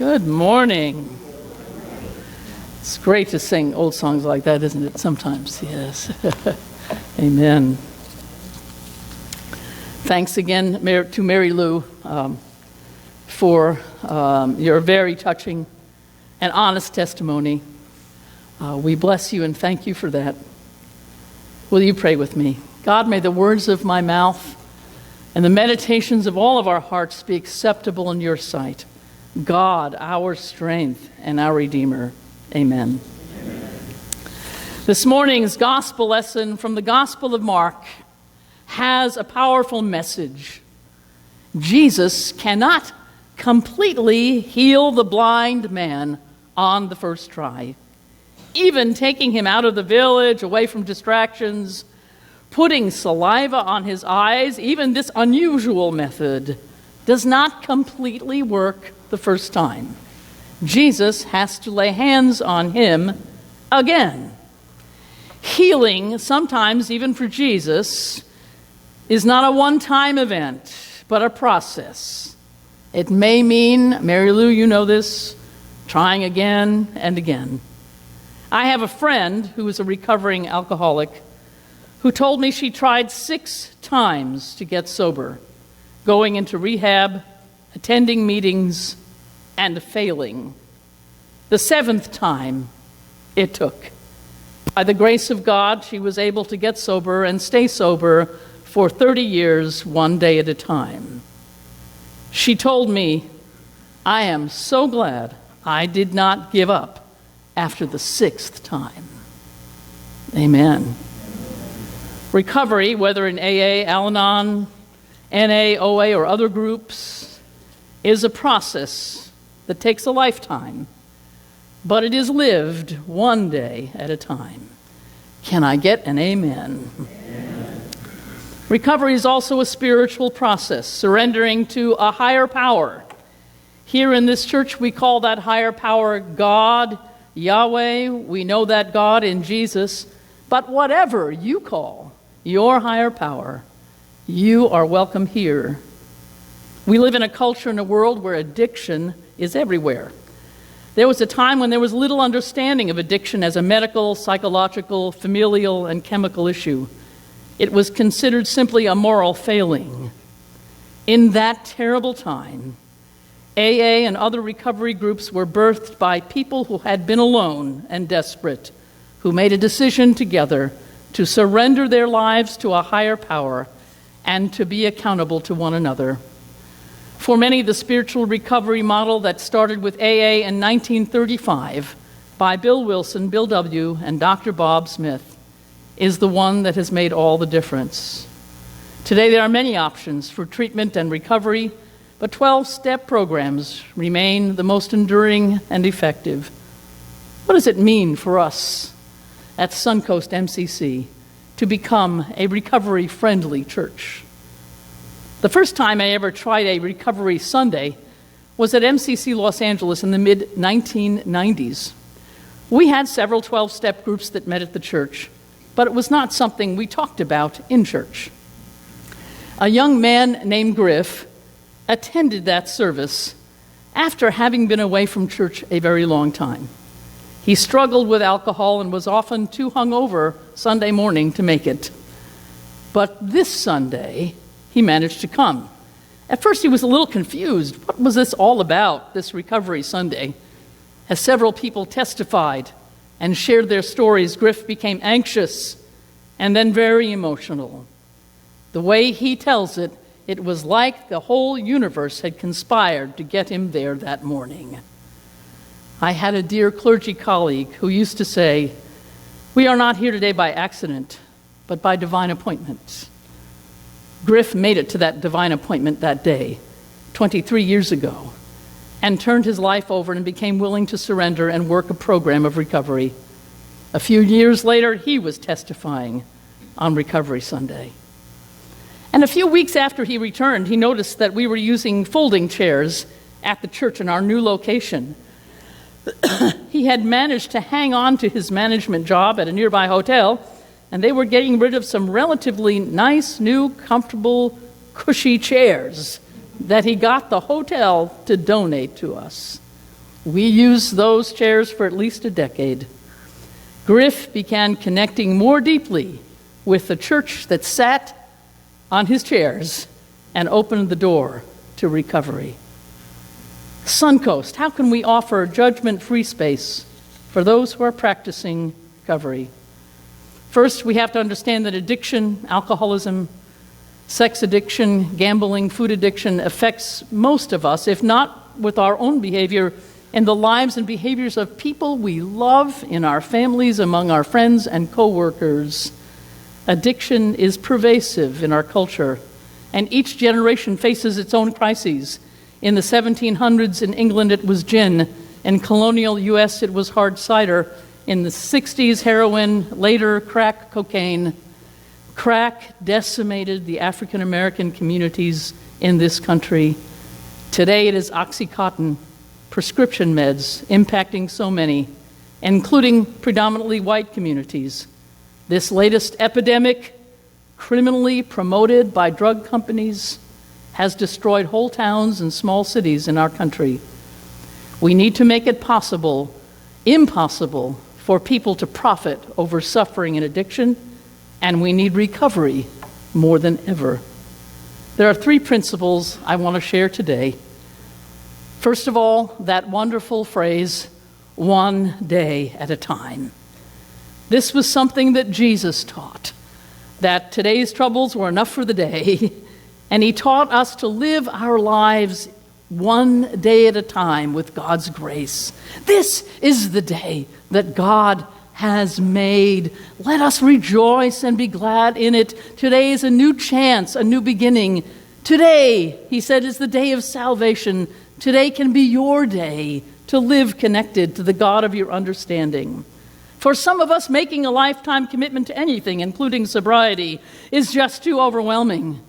Good morning. It's great to sing old songs like that, isn't it? Sometimes, yes. Amen. Thanks again to Mary Lou for your very touching and honest testimony. We bless you and thank you for that. Will you pray with me? God, may the words of my mouth and the meditations of all of our hearts be acceptable in your sight. God, our strength and our Redeemer. Amen. Amen. This morning's gospel lesson from the Gospel of Mark has a powerful message. Jesus cannot completely heal the blind man on the first try. Even taking him out of the village, away from distractions, putting saliva on his eyes, even this unusual method does not completely work the first time. Jesus has to lay hands on him again. Healing, sometimes even for Jesus, is not a one-time event, but a process. It may mean, Mary Lou, you know this, trying again and again. I have a friend who is a recovering alcoholic who told me she tried 6 times to get sober, going into rehab, attending meetings, and failing. The 7th time it took. By the grace of God, she was able to get sober and stay sober for 30 years, one day at a time. She told me, I am so glad I did not give up after the 6th time. Amen. Recovery, whether in AA, Al-Anon, NA, OA, or other groups, is a process that takes a lifetime, but it is lived one day at a time. Can I get an amen? Amen. Recovery is also a spiritual process, surrendering to a higher power. Here in this church, we call that higher power God, Yahweh. We know that God in Jesus. But whatever you call your higher power, you are welcome here. We live in a culture and a world where addiction is everywhere. There was a time when there was little understanding of addiction as a medical, psychological, familial, and chemical issue. It was considered simply a moral failing. In that terrible time, AA and other recovery groups were birthed by people who had been alone and desperate, who made a decision together to surrender their lives to a higher power and to be accountable to one another. For many, the spiritual recovery model that started with AA in 1935 by Bill Wilson, Bill W., and Dr. Bob Smith is the one that has made all the difference. Today, there are many options for treatment and recovery, but 12-step programs remain the most enduring and effective. What does it mean for us at SunCoast MCC to become a recovery-friendly church? The first time I ever tried a Recovery Sunday was at MCC Los Angeles in the mid-1990s. We had several 12-step groups that met at the church, but it was not something we talked about in church. A young man named Griff attended that service after having been away from church a very long time. He struggled with alcohol and was often too hungover Sunday morning to make it. But this Sunday, he managed to come. At first, he was a little confused. What was this all about, this Recovery Sunday? As several people testified and shared their stories, Griff became anxious and then very emotional. The way he tells it, it was like the whole universe had conspired to get him there that morning. I had a dear clergy colleague who used to say, "We are not here today by accident, but by divine appointment." Griff made it to that divine appointment that day, 23 years ago, and turned his life over and became willing to surrender and work a program of recovery. A few years later, he was testifying on Recovery Sunday. And a few weeks after he returned, he noticed that we were using folding chairs at the church in our new location. He had managed to hang on to his management job at a nearby hotel, and they were getting rid of some relatively nice, new, comfortable, cushy chairs that he got the hotel to donate to us. We used those chairs for at least a decade. Griff began connecting more deeply with the church that sat on his chairs and opened the door to recovery. SunCoast, how can we offer judgment-free space for those who are practicing recovery? First, we have to understand that addiction, alcoholism, sex addiction, gambling, food addiction affects most of us, if not with our own behavior, in the lives and behaviors of people we love, in our families, among our friends and co-workers. Addiction is pervasive in our culture, and each generation faces its own crises. In the 1700s in England, it was gin. In colonial U.S., it was hard cider. In the 60s, heroin, later crack cocaine. Crack decimated the African American communities in this country. Today it is Oxycontin, prescription meds impacting so many, including predominantly white communities. This latest epidemic, criminally promoted by drug companies, has destroyed whole towns and small cities in our country. We need to make it impossible for people to profit over suffering and addiction, and we need recovery more than ever. There are 3 principles I want to share today. First of all, that wonderful phrase, one day at a time. This was something that Jesus taught, that today's troubles were enough for the day, and he taught us to live our lives one day at a time with God's grace. This is the day that God has made. Let us rejoice and be glad in it. Today is a new chance, a new beginning. Today, he said, is the day of salvation. Today can be your day to live connected to the God of your understanding. For some of us, making a lifetime commitment to anything, including sobriety, is just too overwhelming.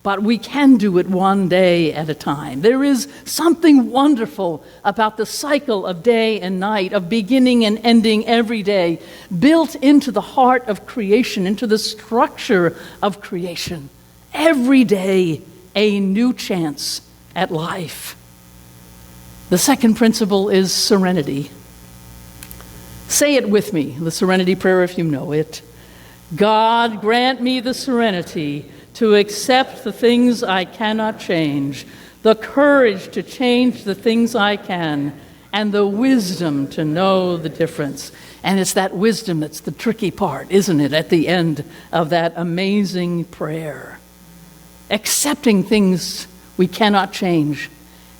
But we can do it one day at a time. There is something wonderful about the cycle of day and night, of beginning and ending every day, built into the heart of creation, into the structure of creation. Every day, a new chance at life. The second principle is serenity. Say it with me, the serenity prayer if you know it. God, grant me the serenity to accept the things I cannot change, the courage to change the things I can, and the wisdom to know the difference. And it's that wisdom that's the tricky part, isn't it, at the end of that amazing prayer. Accepting things we cannot change.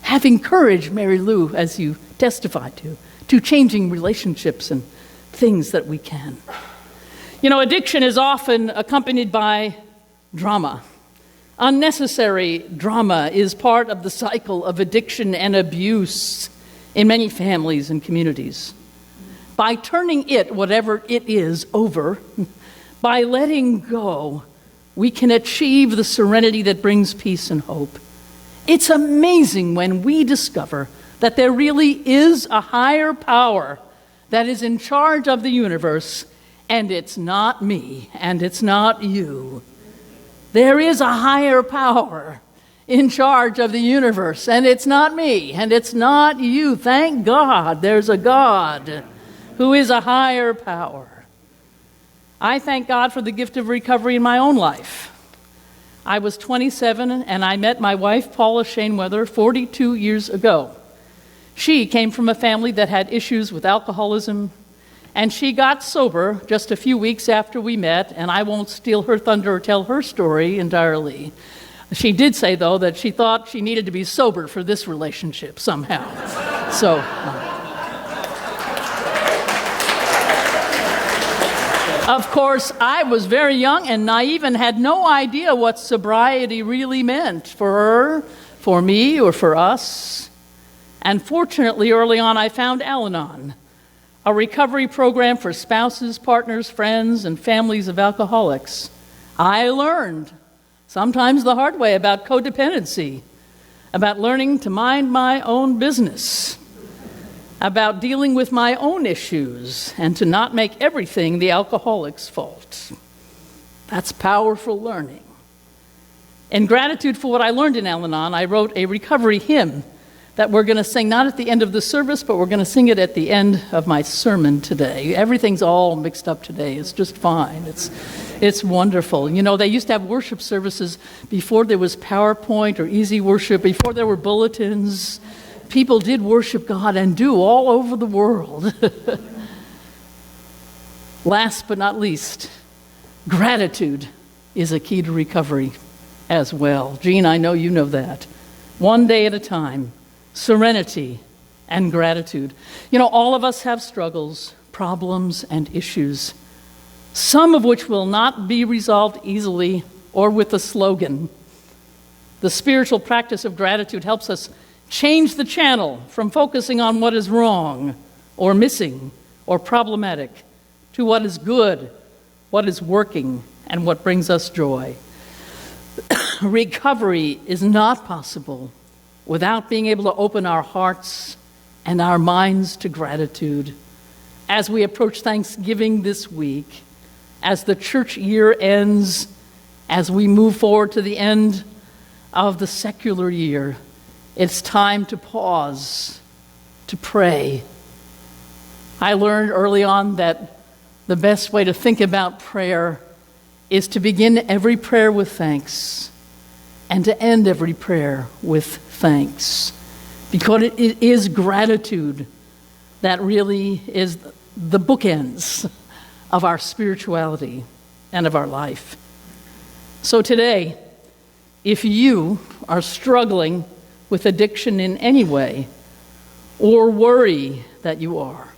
Having courage, Mary Lou, as you testified to changing relationships and things that we can. You know, addiction is often accompanied by drama. Unnecessary drama is part of the cycle of addiction and abuse in many families and communities. By turning it, whatever it is, over, by letting go, we can achieve the serenity that brings peace and hope. It's amazing when we discover that there really is a higher power that is in charge of the universe, and it's not me, and it's not you. There is a higher power in charge of the universe, and it's not me, and it's not you. Thank God there's a God who is a higher power. I thank God for the gift of recovery in my own life. I was 27, and I met my wife, Paula Shaneweather, 42 years ago. She came from a family that had issues with alcoholism, and she got sober just a few weeks after we met, and I won't steal her thunder or tell her story entirely. She did say, though, that she thought she needed to be sober for this relationship somehow. So, of course, I was very young and naive and had no idea what sobriety really meant for her, for me, or for us. And fortunately, early on, I found Al-Anon, a recovery program for spouses, partners, friends, and families of alcoholics. I learned, sometimes the hard way, about codependency, about learning to mind my own business, about dealing with my own issues, and to not make everything the alcoholic's fault. That's powerful learning. In gratitude for what I learned in Al-Anon, I wrote a recovery hymn that we're going to sing not at the end of the service, but we're going to sing it at the end of my sermon today. Everything's all mixed up today. It's just fine. It's wonderful. You know, they used to have worship services before there was PowerPoint or Easy Worship, before there were bulletins. People did worship God and do all over the world. Last but not least, gratitude is a key to recovery as well. Jean, I know you know that. One day at a time, serenity and gratitude. You know, all of us have struggles, problems, and issues, some of which will not be resolved easily or with a slogan. The spiritual practice of gratitude helps us change the channel from focusing on what is wrong or missing or problematic to what is good, what is working, and what brings us joy. Recovery is not possible without being able to open our hearts and our minds to gratitude. As we approach Thanksgiving this week, as the church year ends, as we move forward to the end of the secular year, it's time to pause, to pray. I learned early on that the best way to think about prayer is to begin every prayer with thanks and to end every prayer with thanks, because it is gratitude that really is the bookends of our spirituality and of our life. So today, if you are struggling with addiction in any way, or worry that you are,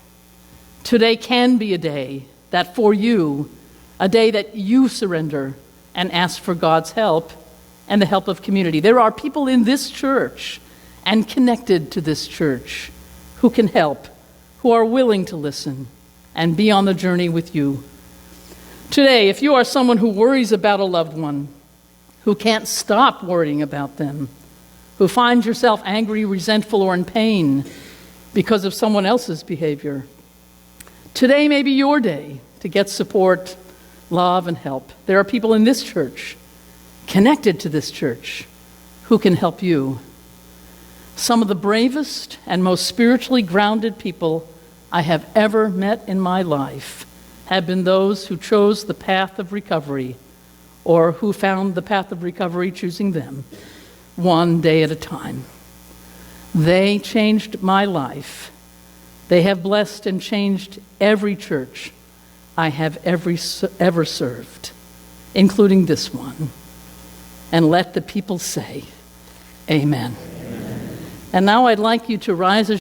today can be a day that for you, a day that you surrender and ask for God's help and the help of community. There are people in this church and connected to this church who can help, who are willing to listen and be on the journey with you. Today, if you are someone who worries about a loved one, who can't stop worrying about them, who finds yourself angry, resentful, or in pain because of someone else's behavior, today may be your day to get support, love, and help. There are people in this church, connected to this church, who can help you. Some of the bravest and most spiritually grounded people I have ever met in my life have been those who chose the path of recovery, or who found the path of recovery choosing them, one day at a time. They changed my life. They have blessed and changed every church I have ever served, including this one. And let the people say, Amen. Amen. And now I'd like you to rise as